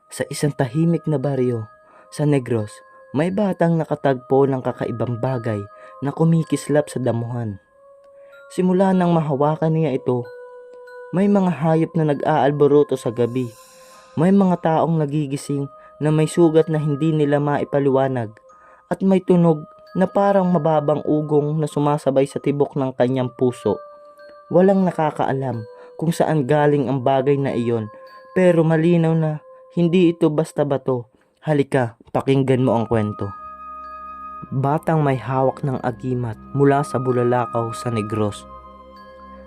Sa isang tahimik na baryo sa Negros, may batang nakatagpo ng kakaibang bagay na kumikislap sa damuhan. Simula nang mahawakan niya ito, may mga hayop na nag-aalboroto sa gabi. May mga taong nagigising na may sugat na hindi nila maipaliwanag at may tunog na parang mababang ugong na sumasabay sa tibok ng kanyang puso. Walang nakakaalam kung saan galing ang bagay na iyon, pero malinaw na hindi ito basta bato. Halika, pakinggan mo ang kwento. Batang may hawak ng agimat mula sa Bulalakaw sa Negros.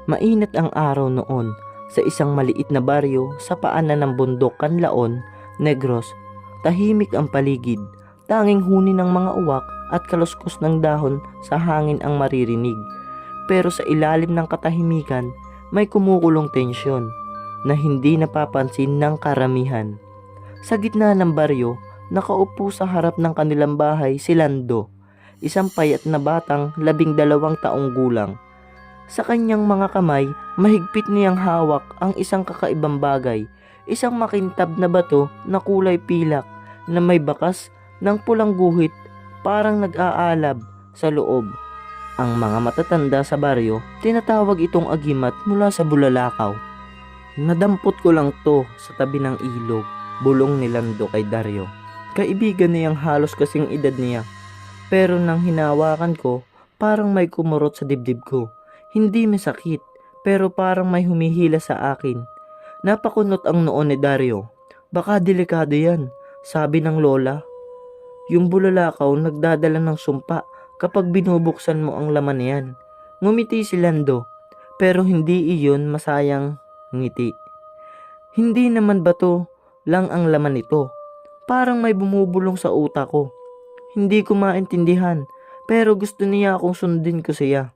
Mainit ang araw noon sa isang maliit na baryo sa paanan ng bundok Canlaon, Negros. Tahimik ang paligid, tanging huni ng mga uwak at kaluskos ng dahon sa hangin ang maririnig. Pero sa ilalim ng katahimikan, may kumukulong tensyon na hindi napapansin ng karamihan. Sa gitna ng baryo, nakaupo sa harap ng kanilang bahay si Lando, isang payat na batang 12 taong gulang. Sa kanyang mga kamay, mahigpit niyang hawak ang isang kakaibang bagay, isang makintab na bato na kulay pilak na may bakas ng pulang guhit, parang nag-aalab sa loob. Ang mga matatanda sa baryo, tinatawag itong agimat mula sa Bulalakaw. Nadampot ko lang to sa tabi ng ilog, bulong ni Lando kay Dario. Kaibigan niyang halos kasing edad niya, pero nang hinawakan ko, parang may kumurot sa dibdib ko. Hindi masakit, pero parang may humihila sa akin. Napakunot ang noo ni Dario. Baka delikado yan, sabi ng lola. Yung Bulalakaw nagdadala ng sumpa kapag binubuksan mo ang laman niyan. Ngumiti si Lando, pero hindi iyon masayang ngiti. Hindi naman bato lang ang laman nito. Parang may bumubulong sa utak ko. Hindi ko maintindihan, pero gusto niya akong sundin ko siya.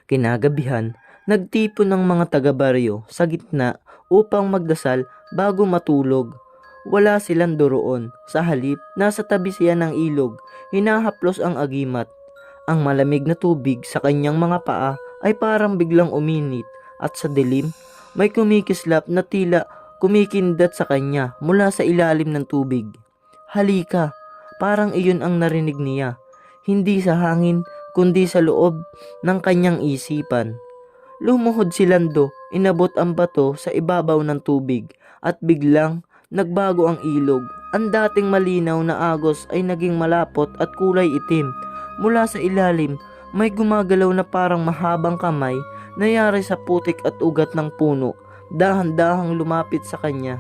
Kinagabihan, nagtipon ng mga taga-baryo sa gitna upang magdasal bago matulog. Wala silang doroon. Sa halip, nasa tabi siya ng ilog, hinahaplos ang agimat. Ang malamig na tubig sa kanyang mga paa ay parang biglang uminit at sa dilim, may kumikislap na tila kumikindat sa kanya mula sa ilalim ng tubig. Halika, parang iyon ang narinig niya. Hindi sa hangin, kundi sa loob ng kanyang isipan. Lumuhod si Lando, inabot ang bato sa ibabaw ng tubig at biglang nagbago ang ilog. Ang dating malinaw na agos ay naging malapot at kulay itim. Mula sa ilalim, may gumagalaw na parang mahabang kamay na yari sa putik at ugat ng puno. Dahan-dahang lumapit sa kanya.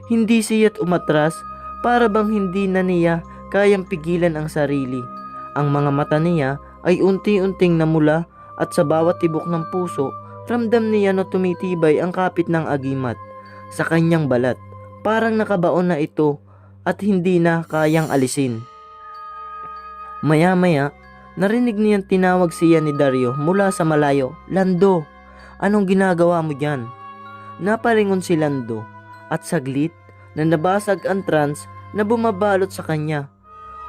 Hindi siya't umatras, para bang hindi na niya kayang pigilan ang sarili. Ang mga mata niya ay unti-unting namula at sa bawat tibok ng puso, ramdam niya na tumitibay ang kapit ng agimat sa kanyang balat. Parang nakabaon na ito at hindi na kayang alisin. Maya-maya, narinig niyang tinawag siya ni Dario mula sa malayo. Lando, anong ginagawa mo dyan? Napalingon si Lando at saglit na nabasag ang trance na bumabalot sa kanya.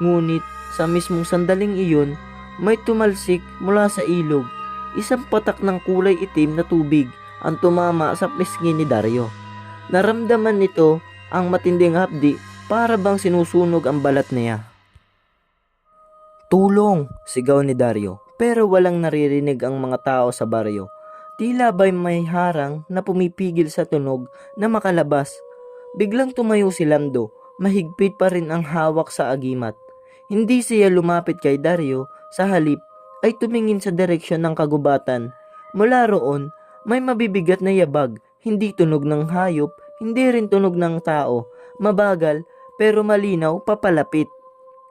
Ngunit sa mismong sandaling iyon, may tumalsik mula sa ilog. Isang patak ng kulay itim na tubig ang tumama sa pisngi ni Dario. Naramdaman nito ang matinding hapdi, para bang sinusunog ang balat niya. Tulong! Sigaw ni Dario, pero walang naririnig ang mga tao sa baryo. Tila ba'y may harang na pumipigil sa tunog na makalabas. Biglang tumayo si Lando, mahigpit pa rin ang hawak sa agimat. Hindi siya lumapit kay Dario, sa halip ay tumingin sa direksyon ng kagubatan. Mula roon, may mabibigat na yabag, hindi tunog ng hayop, hindi rin tunog ng tao. Mabagal pero malinaw papalapit.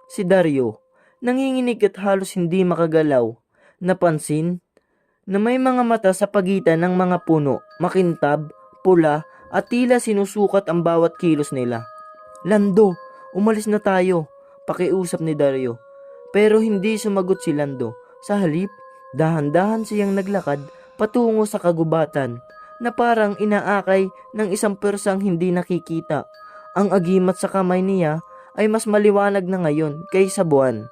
Si Dario, nanginginig at halos hindi makagalaw. Napansin na may mga mata sa pagitan ng mga puno, makintab, pula at tila sinusukat ang bawat kilos nila. Lando, umalis na tayo, pakiusap ni Dario. Pero hindi sumagot si Lando. Sa halip, dahan-dahan siyang naglakad patungo sa kagubatan na parang inaakay ng isang persang hindi nakikita. Ang agimat sa kamay niya ay mas maliwanag na ngayon kaysa buwan.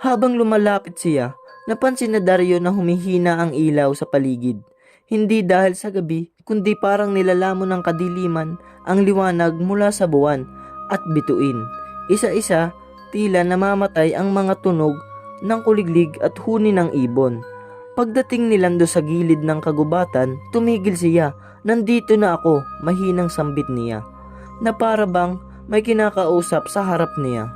Habang lumalapit siya, napansin na Dario na humihina ang ilaw sa paligid. Hindi dahil sa gabi, kundi parang nilalamon ng kadiliman ang liwanag mula sa buwan at bituin. Isa-isa, tila namamatay ang mga tunog ng kuliglig at huni ng ibon. Pagdating ni Lando sa gilid ng kagubatan, tumigil siya. Nandito na ako, mahinang sambit niya, na para bang may kinakausap sa harap niya.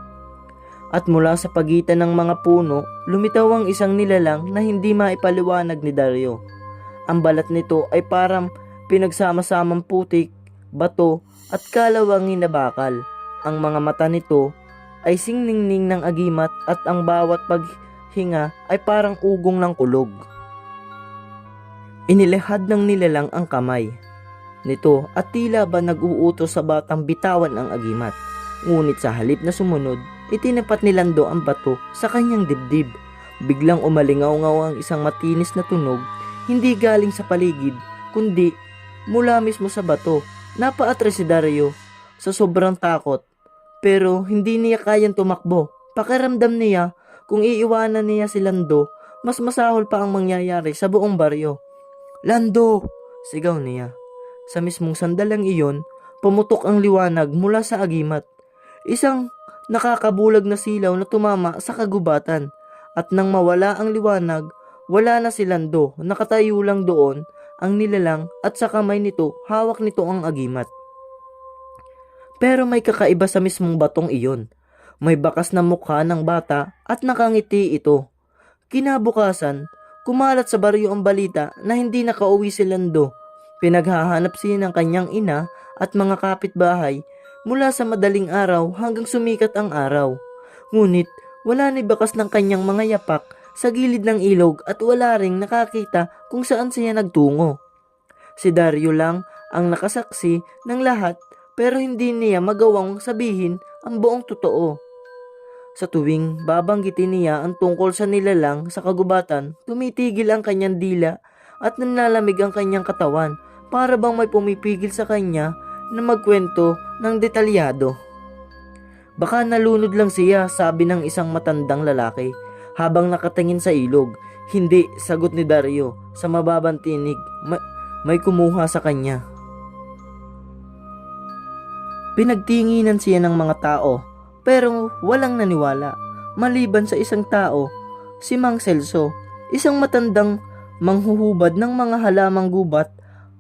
At mula sa pagitan ng mga puno, lumitaw ang isang nilalang na hindi maipaliwanag ni Dario. Ang balat nito ay parang pinagsama-samang putik, bato at kalawangin na bakal. Ang mga mata nito ay singningning ng agimat at ang bawat paghinga ay parang ugong ng kulog. Inilahad ng nilalang ang kamay nito at tila ba nag-uutos sa batang bitawan ang agimat. Ngunit sa halip na sumunod, itinapat ni Lando ang bato sa kanyang dibdib. Biglang umalingaw-ngaw ang isang matinis na tunog, hindi galing sa paligid, kundi mula mismo sa bato. Napaatras si Dario sa sobrang takot, pero hindi niya kayang tumakbo. Pakiramdam niya kung iiwanan niya si Lando, mas masahol pa ang mangyayari sa buong baryo. "Lando!" sigaw niya. Sa mismong sandalang iyon, pumutok ang liwanag mula sa agimat. Isang nakakabulag na silaw na tumama sa kagubatan. At nang mawala ang liwanag, wala na si Lando. Nakatayo lang doon ang nilalang at sa kamay nito, hawak nito ang agimat. Pero may kakaiba sa mismong batong iyon. May bakas na mukha ng bata at nakangiti ito. Kinabukasan, kumalat sa baryo ang balita na hindi nakauwi si Lando. Pinaghahanap siya ng kanyang ina at mga kapitbahay mula sa madaling araw hanggang sumikat ang araw. Ngunit wala ni bakas ng kanyang mga yapak sa gilid ng ilog at wala ring nakakita kung saan siya nagtungo. Si Dario lang ang nakasaksi ng lahat pero hindi niya magawang sabihin ang buong totoo. Sa tuwing babanggitin niya ang tungkol sa nilalang sa kagubatan, tumitigil ang kanyang dila at nanlalamig ang kanyang katawan para bang may pumipigil sa kanya na magkwento ng detalyado. "Baka nalunod lang siya," sabi ng isang matandang lalaki habang nakatingin sa ilog. "Hindi," sagot ni Dario sa mababang tinig. May kumuha sa kanya." Pinagtinginan siya ng mga tao pero walang naniwala maliban sa isang tao, si Mang Celso, isang matandang manghuhubad ng mga halamang gubat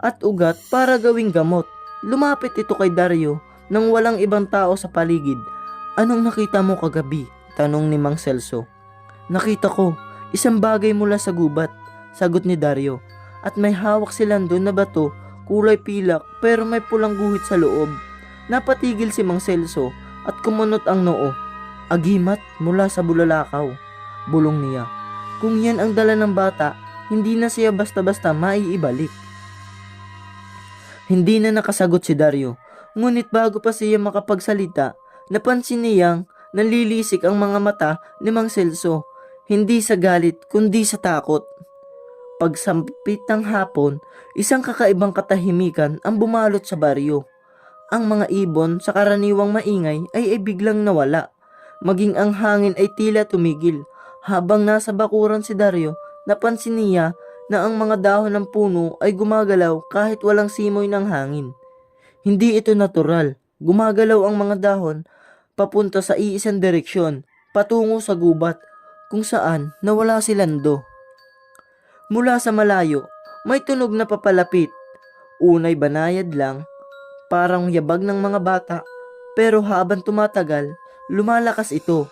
at ugat para gawing gamot. Lumapit ito kay Dario nang walang ibang tao sa paligid. "Anong nakita mo kagabi?" tanong ni Mang Celso. "Nakita ko isang bagay mula sa gubat," sagot ni Dario, "at may hawak si Lando na bato, kulay pilak pero may pulang guhit sa loob." Napatigil si Mang Celso at kumunot ang noo. "Agimat mula sa bulalakaw," bulong niya. "Kung yan ang dala ng bata, hindi na siya basta-basta maiibalik." Hindi na nakasagot si Dario, ngunit bago pa siya makapagsalita, napansin niyang nanlilisik ang mga mata ni Mang Celso, hindi sa galit kundi sa takot. Pagsampit ng hapon, isang kakaibang katahimikan ang bumalot sa baryo. Ang mga ibon sa karaniwang maingay ay biglang nawala. Maging ang hangin ay tila tumigil. Habang nasa bakuran si Dario, napansin niya na ang mga dahon ng puno ay gumagalaw kahit walang simoy ng hangin. Hindi ito natural. Gumagalaw ang mga dahon papunta sa iisang direksyon, patungo sa gubat, kung saan nawala si Lando. Mula sa malayo, may tunog na papalapit. Unay banayad lang, parang yabag ng mga bata, pero habang tumatagal, lumalakas ito.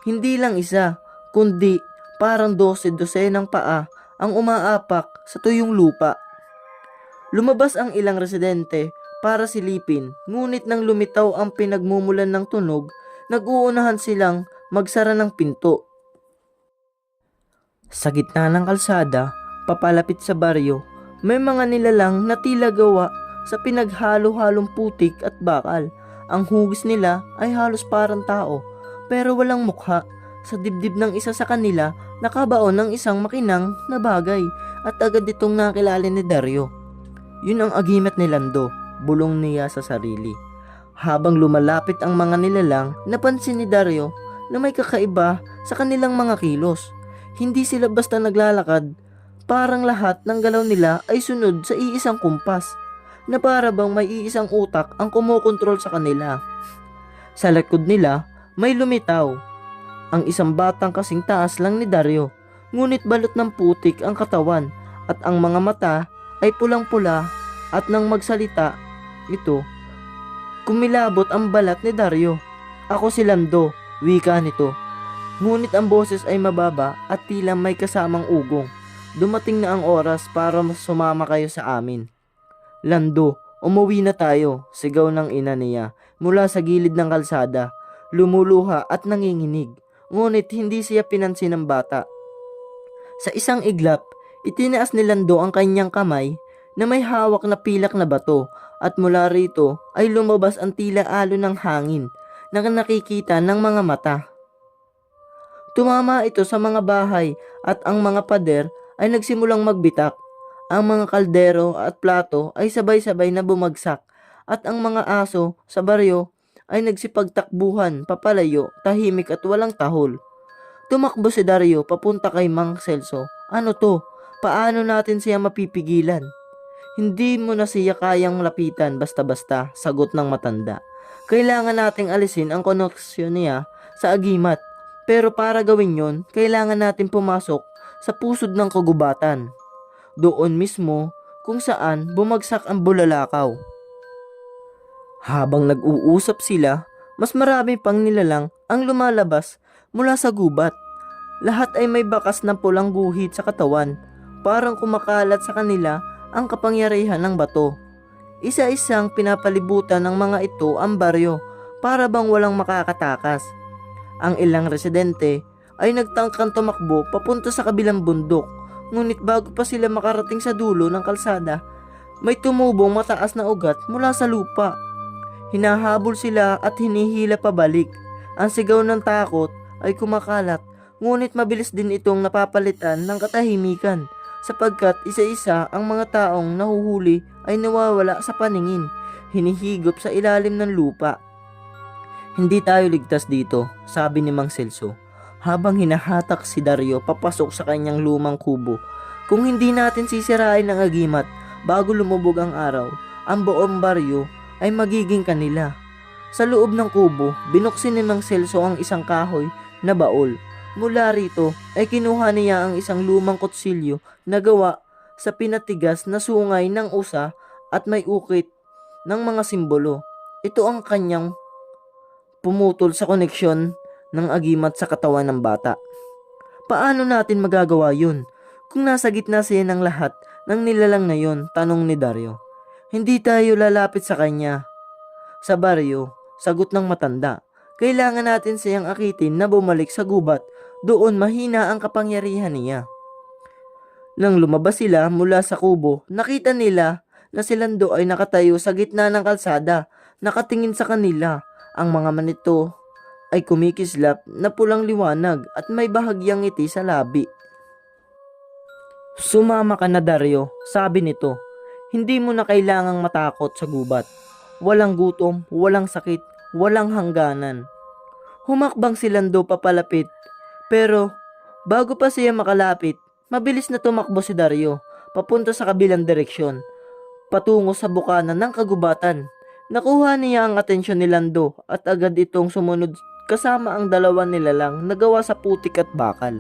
Hindi lang isa, kundi parang 12 ng paa ang umaapak sa tuyong lupa. Lumabas ang ilang residente para silipin, ngunit nang lumitaw ang pinagmumulan ng tunog, nag-uunahan silang magsara ng pinto. Sa gitna ng kalsada, papalapit sa baryo, may mga nilalang na tila gawa sa pinaghalo-halong putik at bakal. Ang hugis nila ay halos parang tao, pero walang mukha. Sa dibdib ng isa sa kanila, nakabaon ng isang makinang na bagay at agad itong nakilala ni Dario. "Yun ang agimat ni Lando," bulong niya sa sarili. Habang lumalapit ang mga nilalang, napansin ni Dario na may kakaiba sa kanilang mga kilos. Hindi sila basta naglalakad, Parang lahat ng galaw nila ay sunod sa iisang kumpas, na para bang may iisang utak ang kumokontrol sa kanila. Sa likod nila may lumitaw, ang isang batang kasing taas lang ni Dario, ngunit balot ng putik ang katawan at ang mga mata ay pulang-pula, at nang magsalita ito, kumilabot ang balat ni Dario. "Ako si Lando," wika nito. Ngunit ang boses ay mababa at tila may kasamang ugong. "Dumating na ang oras para sumama kayo sa amin." "Lando, umuwi na tayo," sigaw ng ina niya mula sa gilid ng kalsada. Lumuluha at nanginginig, ngunit hindi siya pinansin ng bata. Sa isang iglap, itinaas ni Lando ang kanyang kamay na may hawak na pilak na bato, at mula rito ay lumabas ang tila alon ng hangin na nakikita ng mga mata. Tumama ito sa mga bahay at ang mga pader ay nagsimulang magbitak. Ang mga kaldero at plato ay sabay-sabay na bumagsak, at ang mga aso sa baryo ay nagsipagtakbuhan papalayo, tahimik at walang tahol. Tumakbo si Dario papunta kay Mang Celso. "Ano to? Paano natin siya mapipigilan?" "Hindi mo na siya kayang lapitan basta-basta," sagot ng matanda. "Kailangan nating alisin ang koneksyon niya sa agimat. Pero para gawin yon, kailangan natin pumasok sa pusod ng kagubatan. Doon mismo kung saan bumagsak ang bulalakaw." Habang nag-uusap sila, mas marami pang nilalang ang lumalabas mula sa gubat. Lahat ay may bakas ng pulang guhit sa katawan, parang kumakalat sa kanila ang kapangyarihan ng bato. Isa-isang pinapalibutan ng mga ito ang baryo, para bang walang makakatakas. Ang ilang residente ay nagtangkang tumakbo papunta sa kabilang bundok, ngunit bago pa sila makarating sa dulo ng kalsada, may tumubong mataas na ugat mula sa lupa. Hinahabol sila at hinihila pabalik. Ang sigaw ng takot ay kumakalat, ngunit mabilis din itong napapalitan ng katahimikan, sapagkat isa-isa ang mga taong nahuhuli ay nawawala sa paningin, hinihigop sa ilalim ng lupa. "Hindi tayo ligtas dito," sabi ni Mang Celso, habang hinahatak si Dario papasok sa kanyang lumang kubo. "Kung hindi natin sisirain ang agimat bago lumubog ang araw, ang buong baryo ay magiging kanila." Sa loob ng kubo, binuksin ni Mang Celso ang isang kahoy na baol. Mula rito ay kinuha niya ang isang lumang kutsilyo na gawa sa pinatigas na sungay ng usa at may ukit ng mga simbolo. Ito ang kanyang pumutol sa koneksyon ng agimat sa katawan ng bata. "Paano natin magagawa yun kung nasa gitna siya ng lahat ng nilalang na yun?" tanong ni Dario. "Hindi tayo lalapit sa kanya sa baryo," sagot ng matanda. "Kailangan natin siyang akitin na bumalik sa gubat. Doon mahina ang kapangyarihan niya." Nang lumabas sila mula sa kubo, nakita nila na si Lando ay nakatayo sa gitna ng kalsada, nakatingin sa kanila. Ang mga manito ay kumikislap na pulang liwanag at may bahagyang ngiti sa labi. "Sumama ka na, Dario," sabi nito. "Hindi mo na kailangang matakot sa gubat. Walang gutom, walang sakit, walang hangganan." Humakbang si Lando papalapit, pero bago pa siya makalapit, mabilis na tumakbo si Dario papunta sa kabilang direksyon, patungo sa bukana ng kagubatan. Nakuha niya ang atensyon ni Lando at agad itong sumunod kasama ang dalawa nilalang na gawa sa putik at bakal.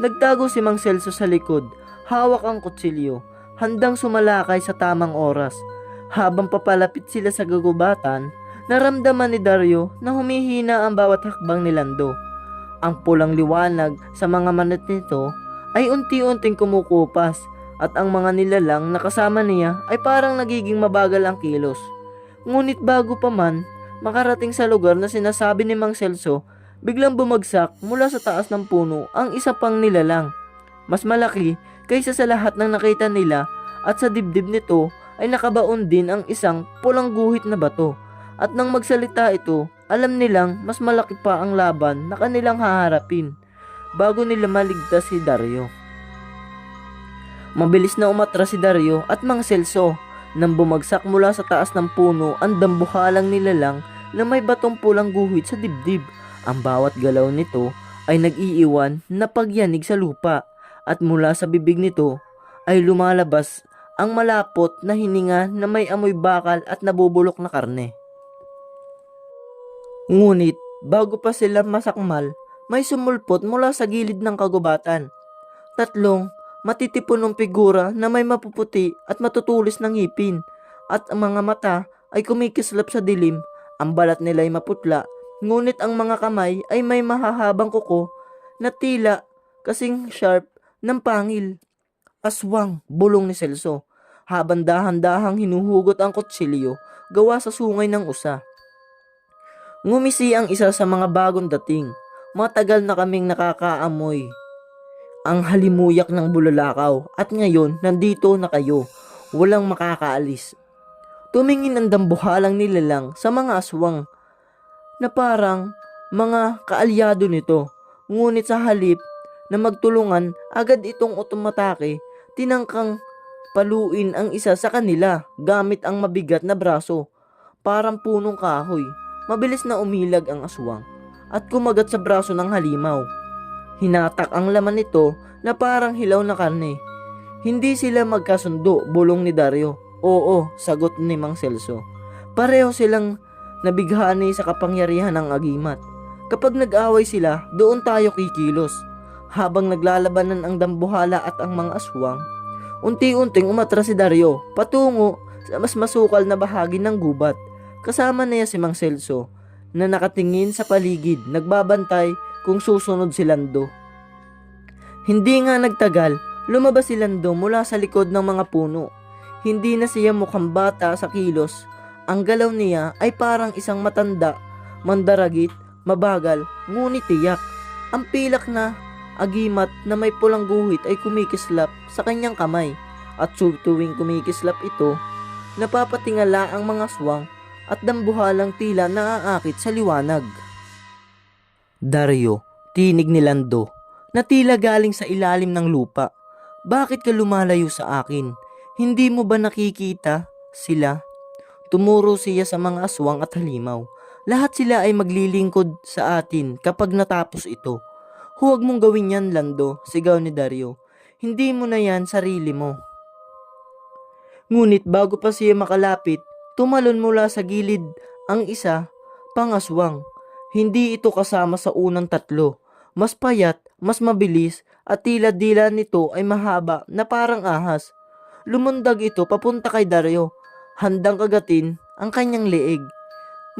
Nagtago si Mang Celso sa likod, hawak ang kutsilyo, handang sumalakay sa tamang oras. Habang papalapit sila sa kagubatan, naramdaman ni Dario na humihina ang bawat hakbang ni Lando. Ang pulang liwanag sa mga manit nito ay unti-unting kumukupas, at ang mga nilalang na kasama niya ay parang nagiging mabagal ang kilos. Ngunit bago pa man makarating sa lugar na sinasabi ni Mang Celso, biglang bumagsak mula sa taas ng puno ang isa pang nilalang. Mas malaki kaysa sa lahat ng nakita nila, at sa dibdib nito ay nakabaon din ang isang pulang guhit na bato. At nang magsalita ito, alam nilang mas malaki pa ang laban na kanilang haharapin bago nila maligtas si Dario. Mabilis na umatras si Dario at Mang Celso. Nang bumagsak mula sa taas ng puno ang dambuhalang nilalang na may batong pulang guhit sa dibdib. Ang bawat galaw nito ay nag-iiwan na pagyanig sa lupa, at mula sa bibig nito ay lumalabas ang malapot na hininga na may amoy bakal at nabubulok na karne. Ngunit bago pa sila masakmal, may sumulpot mula sa gilid ng kagubatan. Tatlong matitipunong figura na may mapuputi at matutulis ng ngipin at ang mga mata ay kumikislap sa dilim. Ang balat nila ay maputla, ngunit ang mga kamay ay may mahahabang kuko na tila kasing sharp ng pangil. Aswang, bulong ni Celso, habang dahan-dahang hinuhugot ang kutsilyo gawa sa sungay ng usa. Ngumisi ang isa sa mga bagong dating. Matagal na kaming nakakaamoy ang halimuyak ng bulalakaw at ngayon nandito na kayo, walang makakaalis. Tumingin ang dambuhalang nilalang sa mga aswang na parang mga kaalyado nito. Ngunit sa halip na magtulungan, agad itong otomatake, tinangkang paluin ang isa sa kanila gamit ang mabigat na braso, parang punong kahoy. Mabilis na umilag ang aswang at kumagat sa braso ng halimaw. Hinatak ang laman nito na parang hilaw na karne. Hindi sila magkasundo, bulong ni Dario. Oo, sagot ni Mang Celso. Pareho silang nabighani sa kapangyarihan ng agimat. Kapag nag-away sila, doon tayo kikilos. Habang naglalabanan ang dambuhala at ang mga aswang, unti-unting umatras si Dario patungo sa mas masukal na bahagi ng gubat. Kasama niya si Mang Celso na nakatingin sa paligid, nagbabantay kung susunod si Lando. Hindi nga nagtagal, lumabas si Lando mula sa likod ng mga puno. Hindi na siya mukhang bata sa kilos. Ang galaw niya ay parang isang matanda, mandaragit, mabagal, ngunit tiyak. Ang pilak na agimat na may pulang guhit ay kumikislap sa kanyang kamay. At tuwing kumikislap ito, napapatingala ang mga aswang at dambuhalang tila naaakit sa liwanag. Dario, tinig ni Lando, na tila galing sa ilalim ng lupa. Bakit ka lumalayo sa akin? Hindi mo ba nakikita sila? Tumuro siya sa mga aswang at halimaw. Lahat sila ay maglilingkod sa atin kapag natapos ito. Huwag mong gawin yan, Lando, sigaw ni Dario. Hindi mo na yan sarili mo. Ngunit bago pa siya makalapit, tumalon mula sa gilid ang isa pang aswang. Hindi ito kasama sa unang tatlo. Mas payat, mas mabilis at tila dila nito ay mahaba na parang ahas. Lumundag ito papunta kay Dario, handang kagatin ang kanyang leeg.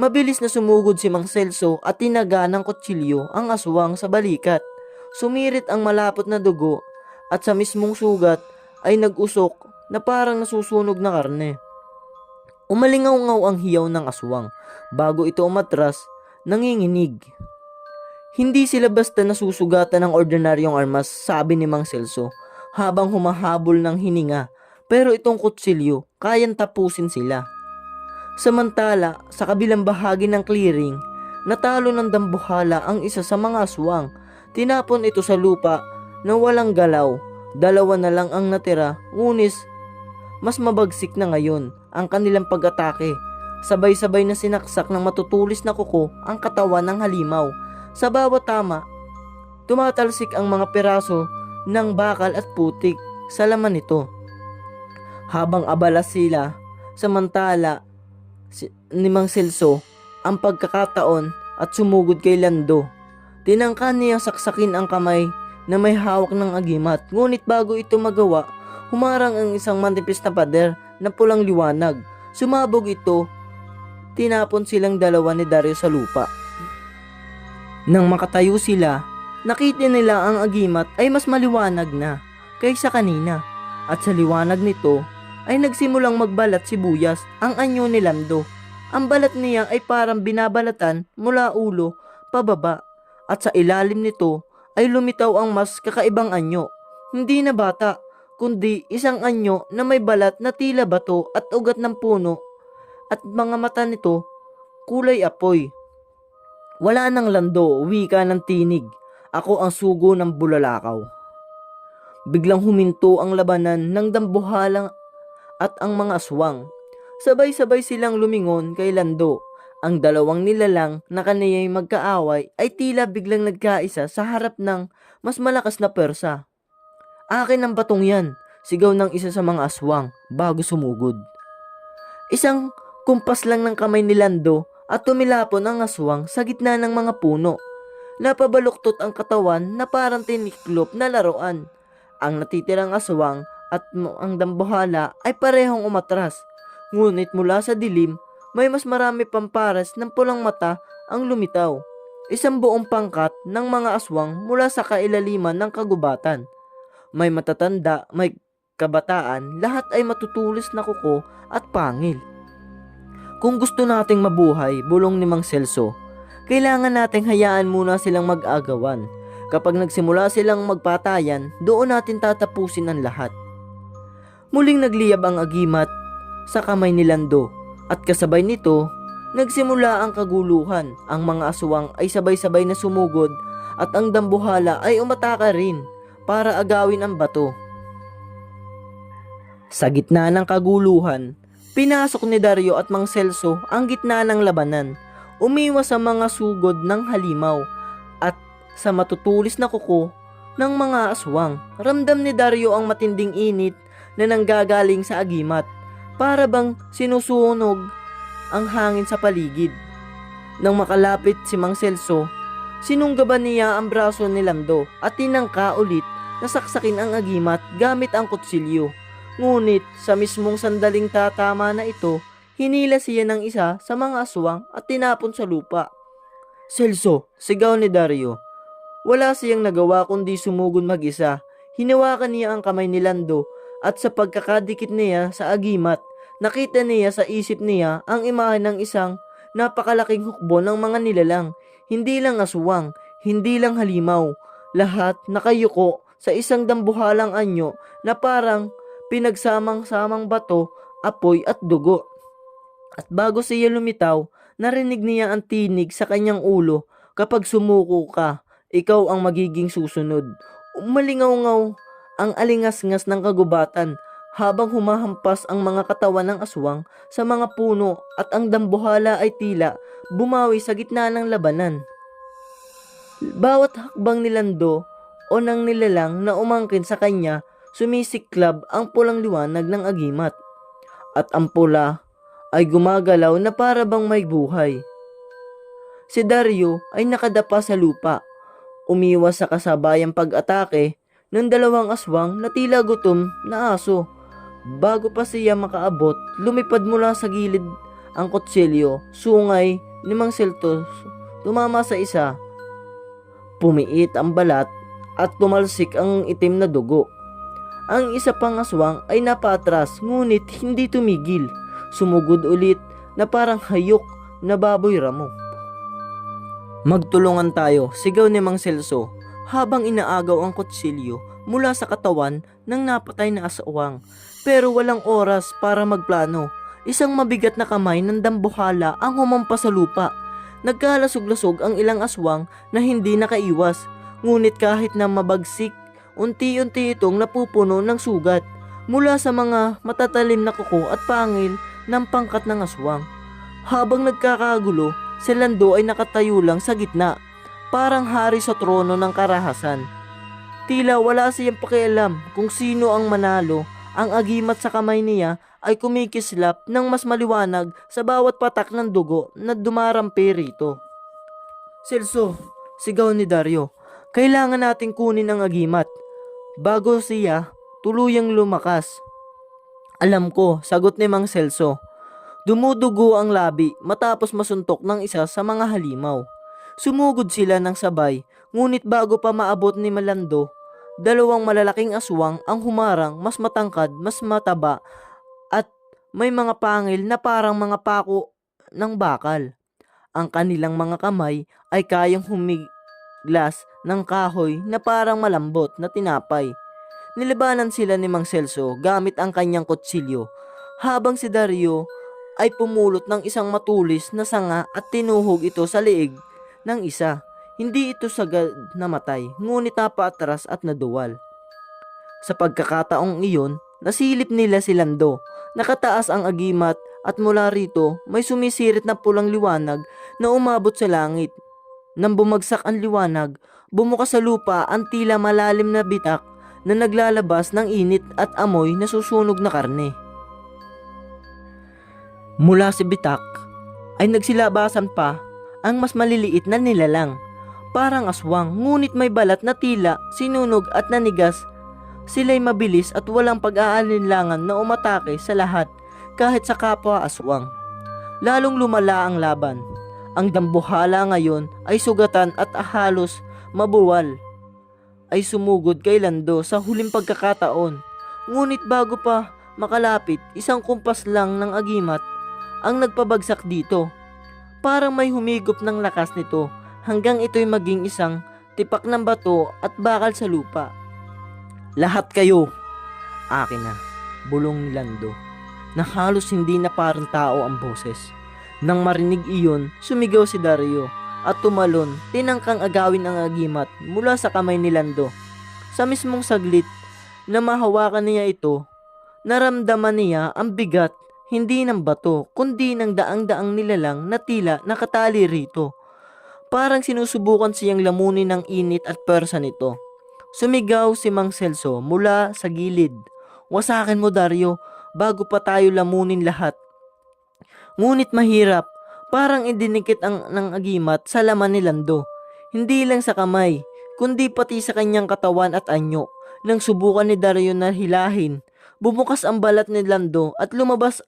Mabilis na sumugod si Mang Celso at tinaga ng kutsilyo ang aswang sa balikat. Sumirit ang malapot na dugo at sa mismong sugat ay nag-usok na parang nasusunog na karne. Umalingaw-ngaw ang hiyaw ng aswang. Bago ito umatras, nanginginig. Hindi sila basta nasusugatan ng ordinaryong armas, sabi ni Mang Celso, habang humahabol ng hininga. Pero itong kutsilyo, kayang tapusin sila. Samantala, sa kabilang bahagi ng clearing, natalo ng dambuhala ang isa sa mga aswang. Tinapon ito sa lupa na walang galaw. Dalawa na lang ang natira, ngunit mas mabagsik na ngayon ang kanilang pag-atake. Sabay-sabay na sinaksak ng matutulis na kuko ang katawan ng halimaw. Sa bawat tama, tumatalsik ang mga piraso ng bakal at putik sa laman nito. Habang abala sila, samantala ni Mang Celso ang pagkakataon at sumugod kay Lando. Tinangka niya saksakin ang kamay na may hawak ng agimat, ngunit bago ito magawa, humarang ang isang manipis na pader na pulang liwanag. Sumabog ito, tinapon silang dalawa ni Dario sa lupa. Nang makatayo sila, nakita nila ang agimat ay mas maliwanag na kaysa kanina. At sa liwanag nito ay nagsimulang magbalat sibuyas ang anyo ni Lando. Ang balat niya ay parang binabalatan mula ulo pababa at sa ilalim nito ay lumitaw ang mas kakaibang anyo. Hindi na bata, kundi isang anyo na may balat na tila bato at ugat ng puno at mga mata nito kulay apoy. Wala nang Lando, wika ng tinig. Ako ang sugo ng bulalakaw. Biglang huminto ang labanan ng dambuhalang at ang mga aswang. Sabay-sabay silang lumingon kay Lando. Ang dalawang nilalang na kaniya'y magkaaway ay tila biglang nagkaisa sa harap ng mas malakas na persa. Akin ang batong yan, sigaw ng isa sa mga aswang bago sumugod. Isang kumpas lang ng kamay ni Lando at tumilapon ang aswang sa gitna ng mga puno. Napabaluktot ang katawan na parang tiniklop na laruan. Ang natitirang aswang at ang dambuhala ay parehong umatras. Ngunit mula sa dilim, may mas marami pang pares ng pulang mata ang lumitaw. Isang buong pangkat ng mga aswang mula sa kailaliman ng kagubatan. May matatanda, may kabataan, lahat ay matutulis na kuko at pangil. Kung gusto nating mabuhay, bulong ni Mang Celso, kailangan nating hayaan muna silang mag-agawan. Kapag nagsimula silang magpatayan, doon natin tatapusin ang lahat. Muling nagliyab ang agimat sa kamay ni Lando at kasabay nito, nagsimula ang kaguluhan. Ang mga aswang ay sabay-sabay na sumugod at ang dambuhala ay umataka rin para agawin ang bato. Sa gitna ng kaguluhan, pinasok ni Dario at Mang Celso ang gitna ng labanan. Umiwas sa mga sugod ng halimaw at sa matutulis na kuko ng mga aswang. Ramdam ni Dario ang matinding init na nanggagaling sa agimat, para bang sinusunog ang hangin sa paligid. Nang makalapit si Mang Celso, sinunggaban niya ang braso ni Lando at tinangka ulit na saksakin ang agimat gamit ang kutsilyo. Ngunit sa mismong sandaling tatama na ito, hinila siya ng isa sa mga aswang at tinapon sa lupa. Celso, sigaw ni Dario. Wala siyang nagawa kundi sumugod mag-isa. Hinawakan niya ang kamay ni Lando at sa pagkakadikit niya sa agimat, nakita niya sa isip niya ang imahe ng isang napakalaking hukbo ng mga nilalang. Hindi lang aswang, hindi lang halimaw. Lahat nakayuko sa isang dambuhalang anyo na parang pinagsamang-samang bato, apoy at dugo. At bago siya lumitaw, narinig niya ang tinig sa kanyang ulo, kapag sumuko ka, ikaw ang magiging susunod. Umalingaw-ngaw ang alingas-ngas ng kagubatan habang humahampas ang mga katawan ng aswang sa mga puno at ang dambuhala ay tila bumawi sa gitna ng labanan. Bawat hakbang ni Lando o ng nilalang na umangkin sa kanya, sumisiklab ang pulang liwanag ng agimat. At ang pula ay gumagalaw na para bang may buhay. Si Dario ay nakadapa sa lupa, umiwas sa kasabayang pag-atake ng dalawang aswang na tila gutom na aso. Bago pa siya makaabot, lumipad mula sa gilid ang kutsilyo, sungay ni Mang Celso, tumama sa isa. Pumiit ang balat at tumalsik ang itim na dugo. Ang isa pang aswang ay napatras, ngunit hindi tumigil. Sumugod ulit na parang hayok na baboy ramo. Magtulungan tayo, sigaw ni Mang Celso habang inaagaw ang kutsilyo mula sa katawan ng napatay na aswang. Pero walang oras para magplano. Isang mabigat na kamay ng dambuhala ang humampas sa lupa. Nagkalasog-lasog ang ilang aswang na hindi nakaiwas. Ngunit kahit na mabagsik, unti-unti itong napupuno ng sugat mula sa mga matatalim na kuko at pangil ng pangkat ng aswang. Habang nagkakagulo, si Lando ay nakatayo lang sa gitna, parang hari sa trono ng karahasan. Tila wala siyang pakialam kung sino ang manalo. Ang agimat sa kamay niya ay kumikislap ng mas maliwanag sa bawat patak ng dugo na dumarampi rito. Celso, sigaw ni Dario, kailangan nating kunin ang agimat bago siya tuluyang lumakas. Alam ko, sagot ni Mang Celso. Dumudugo ang labi matapos masuntok ng isa sa mga halimaw. Sumugod sila ng sabay, ngunit bago pa maabot ni Lando, dalawang malalaking aswang ang humarang, mas matangkad, mas mataba at may mga pangil na parang mga pako ng bakal. Ang kanilang mga kamay ay kayang humiglas ng kahoy na parang malambot na tinapay. Nilabanan sila ni Mang Celso gamit ang kanyang kutsilyo, habang si Dario ay pumulot ng isang matulis na sanga at tinuhog ito sa leeg ng isa. Hindi ito sagad namatay, ngunit napatras at naduwal. Sa pagkakataong iyon, nasilip nila si Lando. Nakataas ang agimat at mula rito may sumisirit na pulang liwanag na umabot sa langit. Nang bumagsak ang liwanag, bumukas sa lupa ang tila malalim na bitak na naglalabas ng init at amoy na susunog na karne. Mula sa bitak ay nagsilabasan pa ang mas maliliit na nilalang, parang aswang ngunit may balat na tila sinunog at nanigas. Sila'y mabilis at walang pag-aalinlangan na umatake sa lahat kahit sa kapwa aswang. Lalong lumala ang laban. Ang dambuhala ngayon ay sugatan at halos mabuwal ay sumugod kay Lando sa huling pagkakataon. Ngunit bago pa makalapit, isang kumpas lang ng agimat ang nagpabagsak dito. Parang may humigop ng lakas nito hanggang ito'y maging isang tipak ng bato at bakal sa lupa. Lahat kayo, akin na, bulong ni Lando, na halos hindi na parang tao ang boses. Nang marinig iyon, sumigaw si Dario at tumalon, tinangkang agawin ang agimat mula sa kamay ni Lando. Sa mismong saglit na mahawakan niya ito, naramdaman niya ang bigat hindi ng bato kundi ng daang-daang nilalang na tila nakatali rito. Parang sinusubukan siyang lamunin ng init at persa nito. Sumigaw si Mang Celso mula sa gilid. Wasakin mo, Dario, bago pa tayo lamunin lahat. Ngunit mahirap, parang idinikit ng agimat sa laman ni Lando. Hindi lang sa kamay, kundi pati sa kanyang katawan at anyo. Nang subukan ni Dario na hilahin, bumukas ang balat ni Lando at lumabas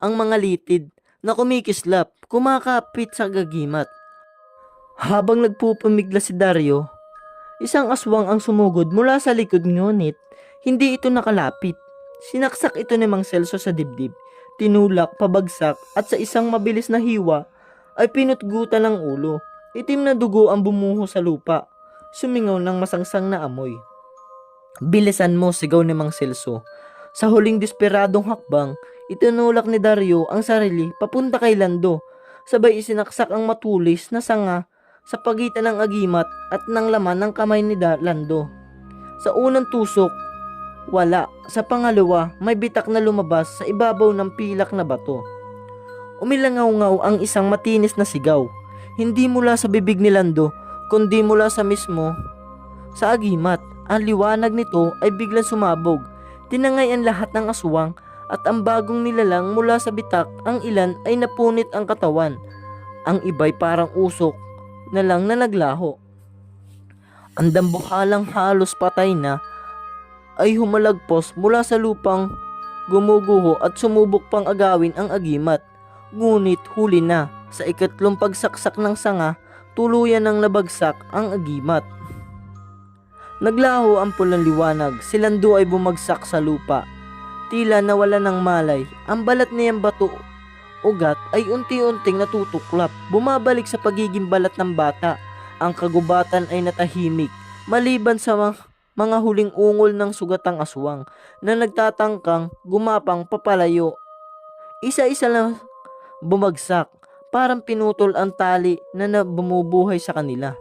ang mga litid na kumikislap, kumakapit sa agimat. Habang nagpupumigla si Dario, isang aswang ang sumugod mula sa likod, ngunit hindi ito nakalapit. Sinaksak ito ni Mang Celso sa dibdib, tinulak pabagsak at sa isang mabilis na hiwa ay pinutgutan ng ulo. Itim na dugo ang bumuho sa lupa, sumingaw ng masangsang na amoy. Bilisan mo, sigaw ni Mang Celso. Sa huling desperadong hakbang, itinulak ni Dario ang sarili papunta kay Lando. Sabay isinaksak ang matulis na sanga sa pagitan ng agimat at ng laman ng kamay ni Lando. Sa unang tusok, wala. Sa pangalawa, may bitak na lumabas sa ibabaw ng pilak na bato. Umilangaw-ngaw ang isang matinis na sigaw. Hindi mula sa bibig ni Lando, kundi mula sa agimat. Ang liwanag nito ay biglang sumabog. Tinangay ang lahat ng aswang at ang bagong nilalang mula sa bitak. Ang ilan ay napunit ang katawan. Ang iba'y parang usok na lang na naglaho. Ang dambuhalang halos patay na ay humalagpos mula sa lupang gumuguho at sumubok pang agawin ang agimat. Ngunit huli na, sa ikatlong pagsaksak ng sanga, tuluyan nang nabagsak ang agimat. Naglaho ang pulang liwanag, si Lando ay bumagsak sa lupa. Tila nawala ng malay, ang balat niyang bato ugat ay unti-unting natutuklap, bumabalik sa pagiging balat ng bata. Ang kagubatan ay natahimik, maliban sa mga huling ungol ng sugatang aswang na nagtatangkang gumapang papalayo. Isa-isa lang bumagsak, parang pinutol ang tali na bumubuhay sa kanila.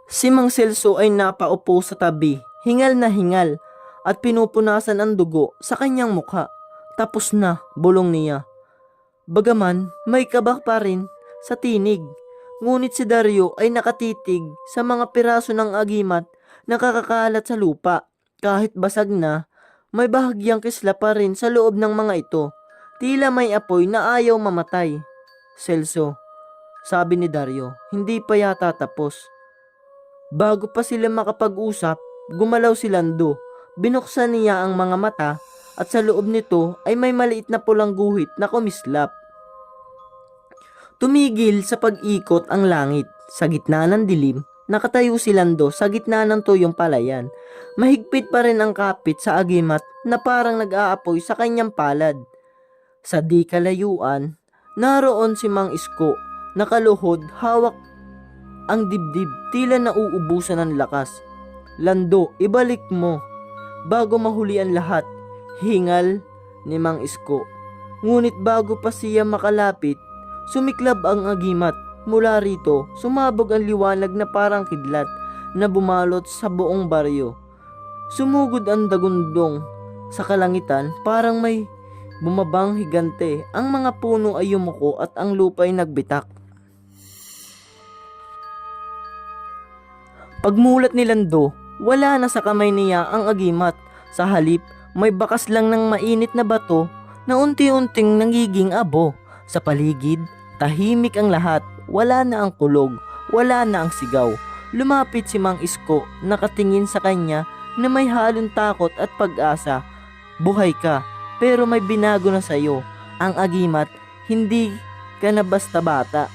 Si Mang Celso ay napaupo sa tabi, hingal na hingal, at pinupunasan ang dugo sa kanyang mukha. Tapos na, bulong niya. Bagaman may kabak pa rin sa tinig, ngunit si Dario ay nakatitig sa mga piraso ng agimat na kakakalat sa lupa. Kahit basag na, may bahagyang kisla pa rin sa loob ng mga ito. Tila may apoy na ayaw mamatay. Celso, sabi ni Dario, hindi pa yata tapos. Bago pa sila makapag-usap, gumalaw si Lando. Binuksan niya ang mga mata at sa loob nito ay may maliit na pulang guhit na kumislap. Tumigil sa pag-ikot ang langit. Sa gitna ng dilim, nakatayo si Lando sa gitna ng tuyong palayan. Mahigpit pa rin ang kapit sa agimat na parang nag-aapoy sa kanyang palad. Sa di kalayuan, naroon si Mang Isko, nakaluhod, hawak ang dibdib, tila nauubusan ng lakas. Lando, ibalik mo, bago mahuli ang lahat, hingal ni Mang Isko. Ngunit bago pa siya makalapit, sumiklab ang agimat. Mula rito, sumabog ang liwanag na parang kidlat na bumalot sa buong baryo. Sumugod ang dagundong sa kalangitan, parang may bumabang higante. Ang mga puno ay yumuko at ang lupa ay nagbitak. Pagmulat ni Lando, Wala na sa kamay niya ang agimat. Sa halip, may bakas lang ng mainit na bato na unti-unting nagiging abo. Sa paligid, tahimik ang lahat. Wala na ang kulog, wala na ang sigaw. Lumapit si Mang Isko, nakatingin sa kanya na may halong takot at pag-asa. Buhay ka, pero may binago na sa'yo. Ang agimat, hindi ka na basta bata.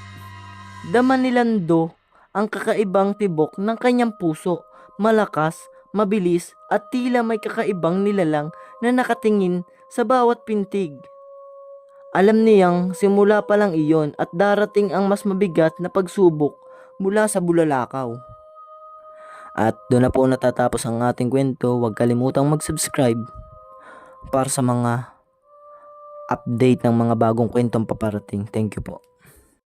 Dama ni Lando ang kakaibang tibok ng kanyang puso. Malakas, mabilis at tila may kakaibang nilalang na nakatingin sa bawat pintig. Alam niyang simula pa lang iyon at darating ang mas mabigat na pagsubok mula sa bulalakaw. At doon na po natatapos ang ating kwento. Huwag kalimutang mag-subscribe para sa mga update ng mga bagong kwentong paparating. Thank you po.